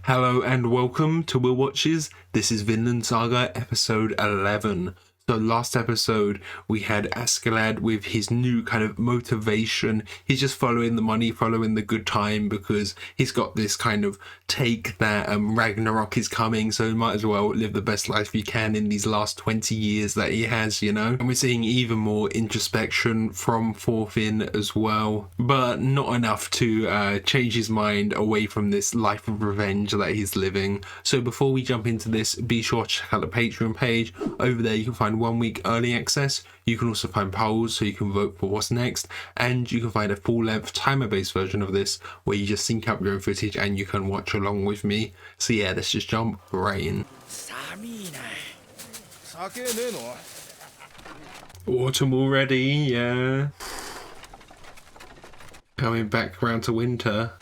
Hello and welcome to Will Watches. This is VInland Saga episode 11. So last episode we had Askeladd with his new kind of motivation. He's just following the money, following the good time, because he's got this kind of take that Ragnarok is coming, so he might as well live the best life he can in these last 20 years that he has, you know. And we're seeing even more introspection from Thorfinn as well, but not enough to change his mind away from this life of revenge that he's living. So before we jump into this, be sure to check out the Patreon page. Over there you can find 1 week early access. You can also find polls so you can vote for what's next, and you can find a full-length timer-based version of this where you just sync up your own footage and you can watch along with me. So yeah, let's just jump right in. Autumn already, yeah. Coming back around to winter.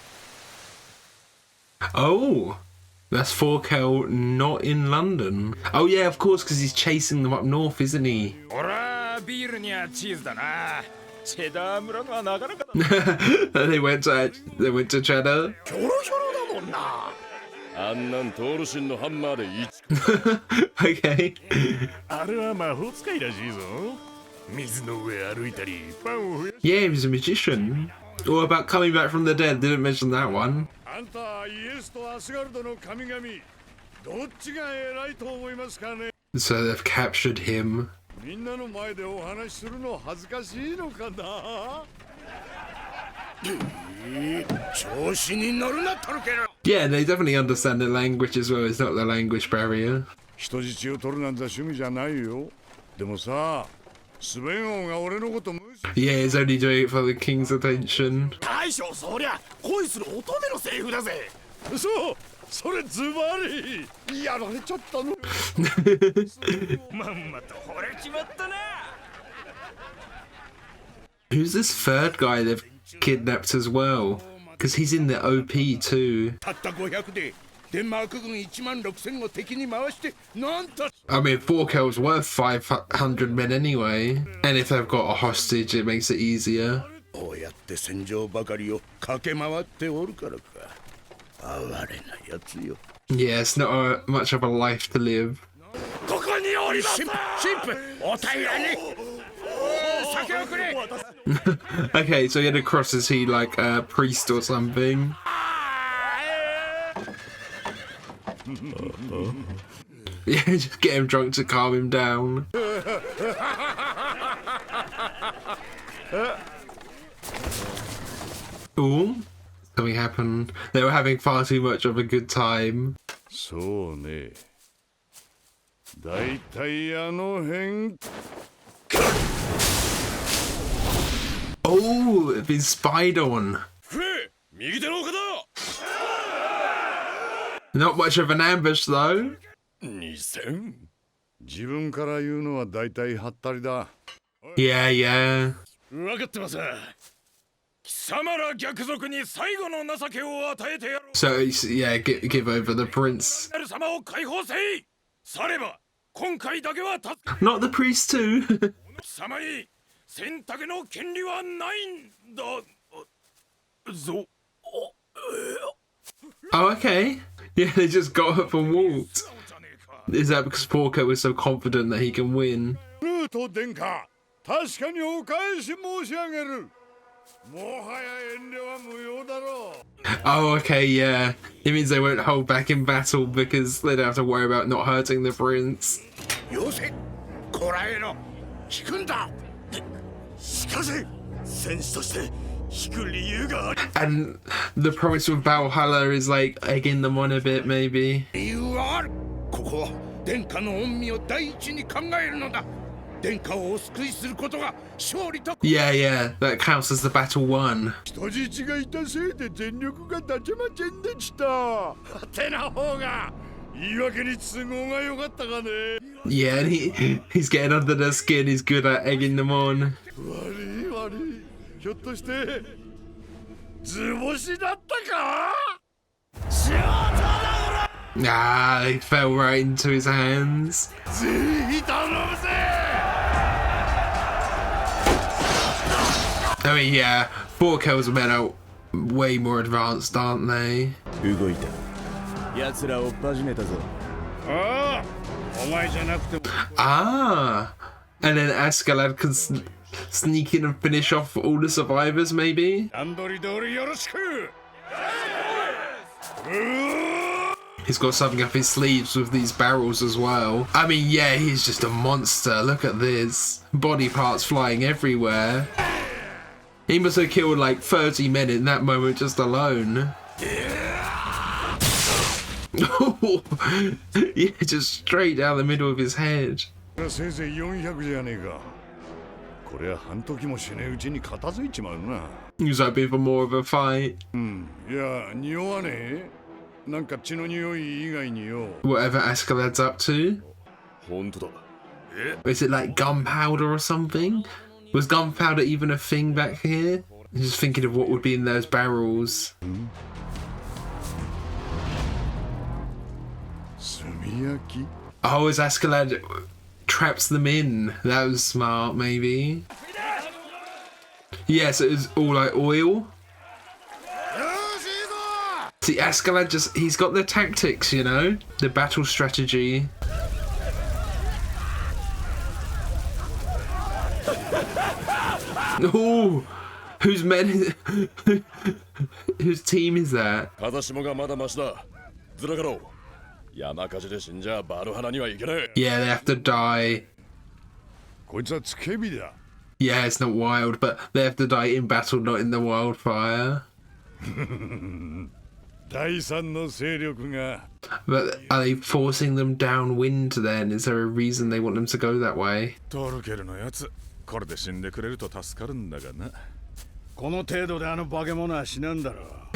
Oh! That's Thorkel not in London. Oh yeah, of course, because he's chasing them up north, isn't he? They went to Cheddar. Okay. Yeah, he was a magician. What about coming back from the dead? Didn't mention that one. So they've captured him. Yeah, they definitely understand the language as well. It's not the language barrier. Yeah, he's only doing it for the king's attention. Who's this third guy they've kidnapped as well? Because he's in the OP too. I mean, Thorkel's worth 500 men anyway. And if they've got a hostage, it makes it easier. Yeah, it's not much of a life to live. Okay, so he had a cross. Is he like a priest or something? Yeah, just get him drunk to calm him down. Ooh, something happened. They were having far too much of a good time. Oh, it's been spied on. Not much of an ambush though. Yeah, yeah. So yeah, give over the prince. Not the priest too. Oh, okay. Yeah, they just got up and walked. Is that because Thorkel was so confident that he can win? Oh, okay, yeah. It means they won't hold back in battle because they don't have to worry about not hurting the prince. And the promise with Valhalla is like egging them on a bit, maybe. Yeah, yeah, that counts as the battle won. Yeah, and he's getting under their skin. He's good at egging them on. Ah, he fell right into his hands. I mean, yeah, Thorkel's men are way more advanced, aren't they? Ah, and then Askeladd can sneak in and finish off all the survivors, maybe? He's got something up his sleeves with these barrels as well. I mean, yeah, he's just a monster. Look at this. Body parts flying everywhere. He must have killed like 30 men in that moment just alone. Yeah, just straight down the middle of his head. He was hoping for more of a fight. Whatever Askeladd's up to. Is it like gunpowder or something? Was gunpowder even a thing back here? I'm just thinking of what would be in those barrels. Oh, as Askeladd traps them in. That was smart, maybe. Yeah, so it was all like oil. See, Askeladd he's got the tactics, you know? The battle strategy. Oh, whose team is that? Yeah, they have to die. Yeah, it's not wild, but they have to die in battle, not in the wildfire. But are they forcing them downwind then? Is there a reason they want them to go that way?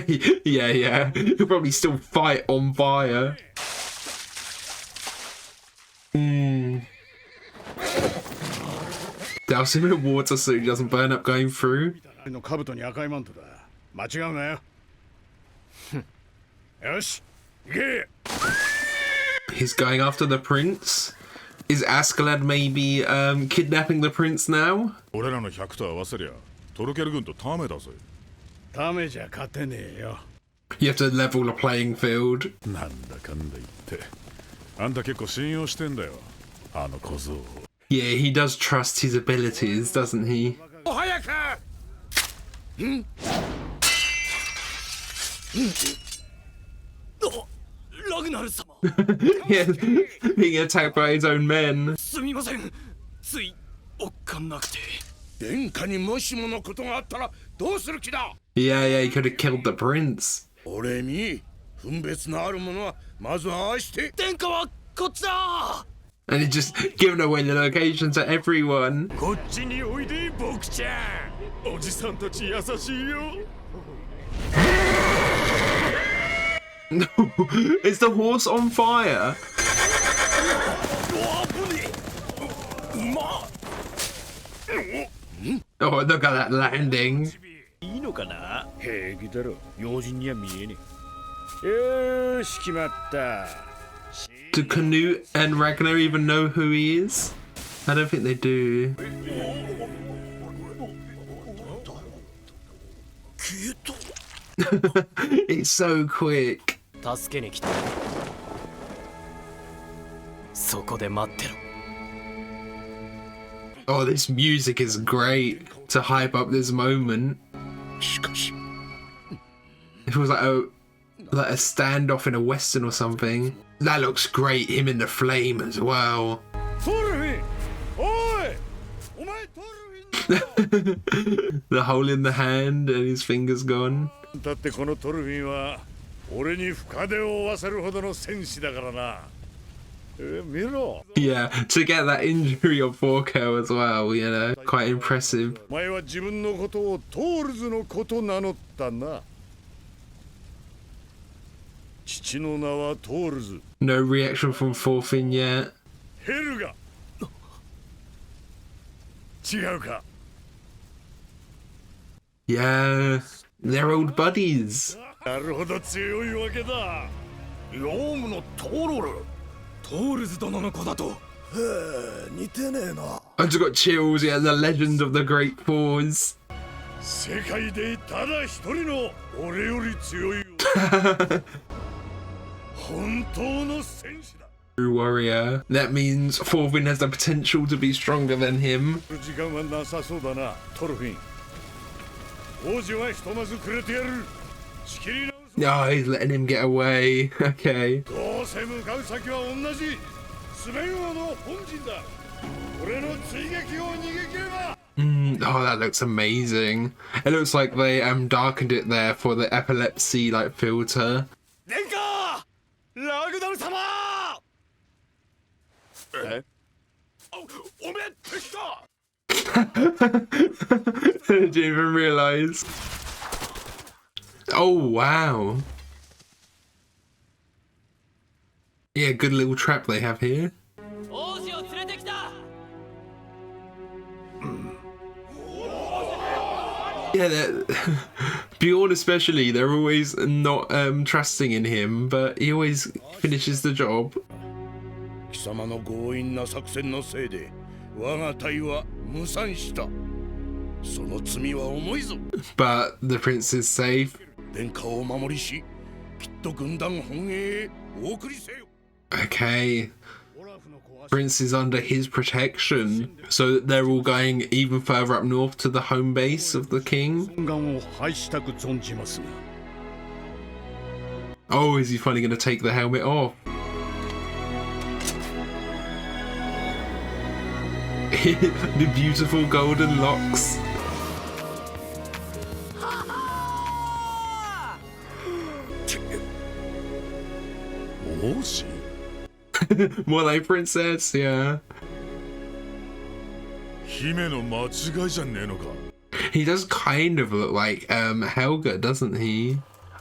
Yeah. He'll probably still fight on fire. Douse him in water so he doesn't burn up going through. He's going after the prince. Is Askeladd maybe kidnapping the prince now? You have to level the playing field. Yeah, he does trust his abilities, doesn't he? Yeah, being attacked by his own men. Yeah, he could have killed the prince. And he's just giving away the location to everyone. No, is the horse on fire? Oh, look at that landing. Do Canute and Ragnar even know who he is? I don't think they do. It's so quick. Oh, this music is great to hype up this moment. It was like a standoff in a western or something. That looks great, him in the flame as well. The hole in the hand and his fingers gone. Yeah, to get that injury on 4K as well, you know, quite impressive. No reaction from Thorfinn yet. Yeah, they're old buddies. I just got chills, yeah, the legend of the Great Fours. True warrior. That means Thorfinn has the potential to be stronger than him. Oh, he's letting him get away. Okay. Oh, that looks amazing. It looks like they darkened it there for the epilepsy like filter. Didn't even realize. Oh wow. Yeah, good little trap they have here. Yeah, Bjorn especially, they're always not trusting in him, but he always finishes the job. But the prince is safe. Okay. Prince is under his protection, so they're all going even further up north to the home base of the king. Oh, is he finally going to take the helmet off? The beautiful golden locks. More like princess, yeah. He does kind of look like Helga, doesn't he?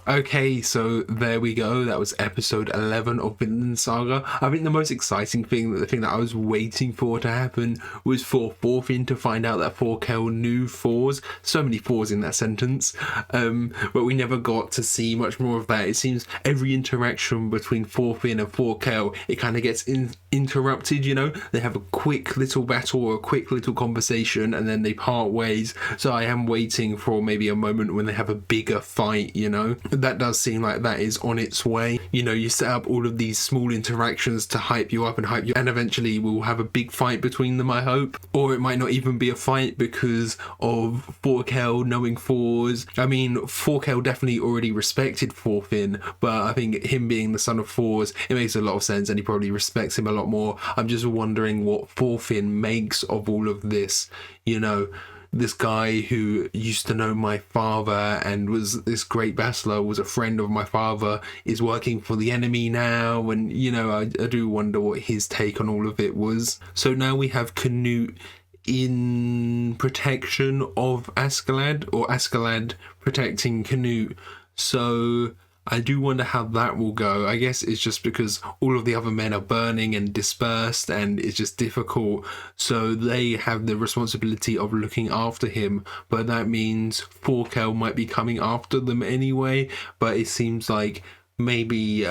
Okay, so there we go. That was episode 11 of VInland Saga. I think the most exciting thing, the thing that I was waiting for to happen, was for Thorfinn to find out that Thorkel knew Thors. So many Thors in that sentence. But we never got to see much more of that. It seems every interaction between Thorfinn and Thorkel, it kind of gets interrupted, you know? They have a quick little battle or a quick little conversation and then they part ways. So I am waiting for maybe a moment when they have a bigger fight, you know? That does seem like that is on its way. You know, you set up all of these small interactions to hype you up, and eventually we'll have a big fight between them, I hope. Or it might not even be a fight because of Thorkel knowing Thors. I mean, Thorkel definitely already respected Thorfinn, but I think him being the son of Thors, it makes a lot of sense and he probably respects him a lot more. I'm just wondering what Thorfinn makes of all of this, you know. This guy who used to know my father and was this great bachelor, was a friend of my father, is working for the enemy now, and you know, I do wonder what his take on all of it was. So now we have Canute in protection of Askeladd, or Askeladd protecting Canute. So I do wonder how that will go. I guess it's just because all of the other men are burning and dispersed and it's just difficult. So they have the responsibility of looking after him. But that means Thorkel might be coming after them anyway. But it seems like maybe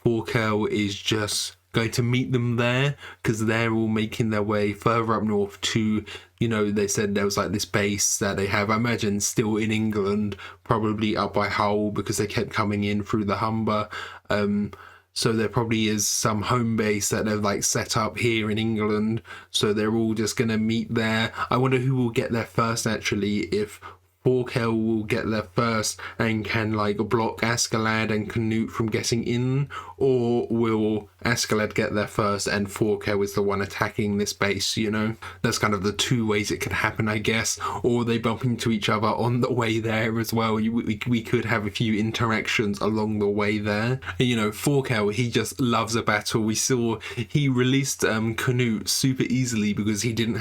Thorkel is just going to meet them there because they're all making their way further up north to, you know, they said there was like this base that they have, I imagine still in England, probably up by Hull because they kept coming in through the Humber. So there probably is some home base that they've like set up here in England. So they're all just going to meet there. I wonder who will get there first actually, if Thorkel will get there first and can like block Askeladd and Canute from getting in, or will Askeladd get there first and Thorkel is the one attacking this base, you know? That's kind of the two ways it could happen, I guess. Or they bump into each other on the way there as well. We could have a few interactions along the way there. And, you know, Thorkel, he just loves a battle. We saw he released Canute super easily because he didn't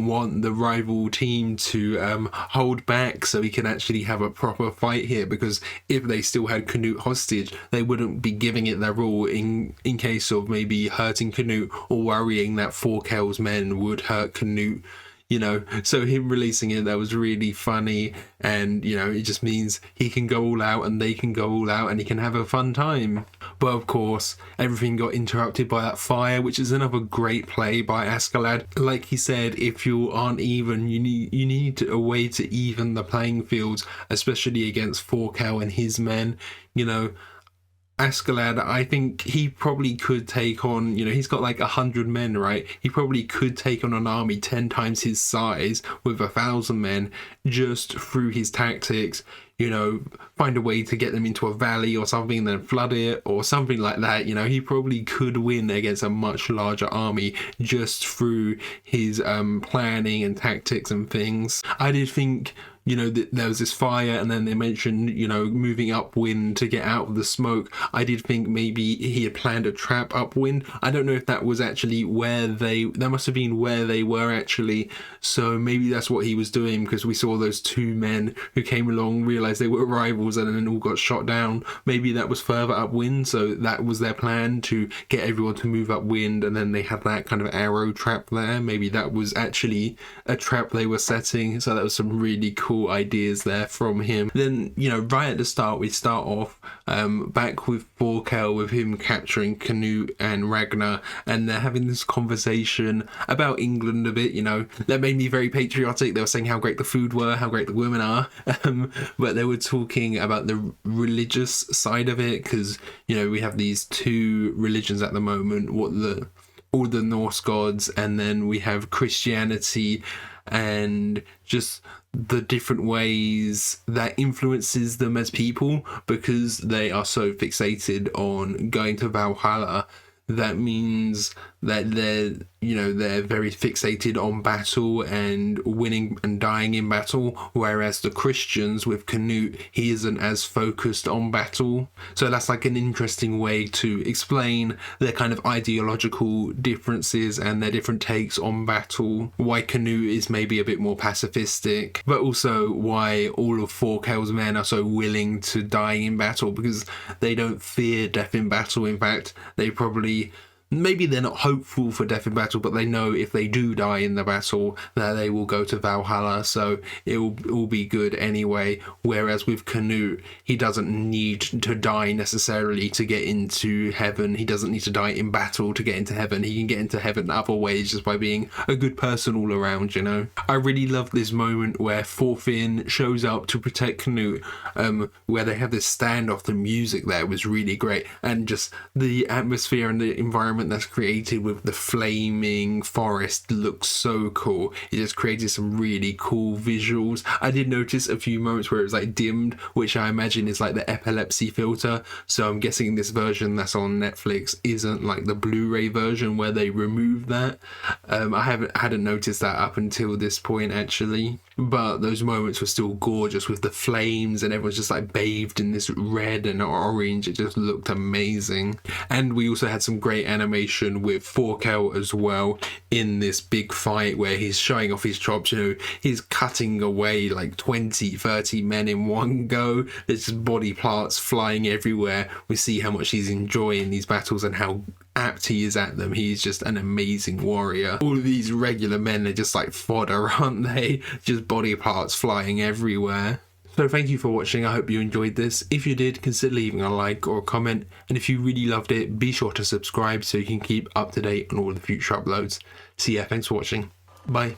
want the rival team to hold back, so he can actually have a proper fight here, because if they still had Canute hostage, they wouldn't be giving it their all in case of maybe hurting Canute or worrying that Thorkel's men would hurt Canute. You know, so him releasing it, that was really funny, and you know, it just means he can go all out and they can go all out and he can have a fun time. But of course, everything got interrupted by that fire, which is another great play by Askeladd. Like he said, if you aren't even, you need a way to even the playing fields, especially against Thorkel and his men. You know, Askeladd, I think he probably could take on, he's got like 100 men, right? He probably could take on an army 10 times his size with 1,000 men just through his tactics. Find a way to get them into a valley or something, then flood it or something like that. He probably could win against a much larger army just through his planning and tactics and things. I did think that there was this fire, and then they mentioned, moving upwind to get out of the smoke. I did think maybe he had planned a trap upwind. I don't know if that was actually that must have been where they were actually. So maybe that's what he was doing, because we saw those two men who came along, realized they were rivals, and then all got shot down. Maybe that was further upwind, so that was their plan, to get everyone to move upwind, and then they had that kind of arrow trap there. Maybe that was actually a trap they were setting. So that was some really cool ideas there from him. Then right at the start, we start off back with Thorkel, with him capturing Canute and Ragnar, and they're having this conversation about England a bit. That made me very patriotic. They were saying how great the food were, how great the women are, but they were talking about the religious side of it, because we have these two religions at the moment, all the Norse gods, and then we have Christianity, and just the different ways that influences them as people, because they are so fixated on going to Valhalla. That means that they're very fixated on battle and winning and dying in battle, whereas the Christians with Canute, he isn't as focused on battle. So that's like an interesting way to explain their kind of ideological differences and their different takes on battle, why Canute is maybe a bit more pacifistic, but also why all of Thorkel's men are so willing to die in battle, because they don't fear death in battle. In fact, maybe they're not hopeful for death in battle, but they know if they do die in the battle that they will go to Valhalla, so it will be good anyway. Whereas with Canute, he doesn't need to die necessarily to get into heaven. He doesn't need to die in battle to get into heaven. He can get into heaven other ways, just by being a good person all around. I really love this moment where Thorfinn shows up to protect Canute, where they have this standoff. The music there was really great, and just the atmosphere and the environment that's created with the flaming forest looks so cool. It just created some really cool visuals. I did notice a few moments where it was like dimmed, which I imagine is like the epilepsy filter. So I'm guessing this version that's on Netflix isn't like the Blu-ray version where they remove that. I hadn't noticed that up until this point actually. But those moments were still gorgeous with the flames, and everyone's just like bathed in this red and orange. It just looked amazing. And we also had some great animation with Thorkel as well in this big fight where he's showing off his chops. He's cutting away like 20-30 men in one go. There's just body parts flying everywhere. We see how much he's enjoying these battles and how apt he is at them. He's just an amazing warrior. All of these regular men, they're just like fodder, aren't they? Just body parts flying everywhere. So thank you for watching. I hope you enjoyed this. If you did, consider leaving a like or a comment, and if you really loved it, be sure to subscribe so you can keep up to date on all the future uploads. So yeah, thanks for watching. Bye.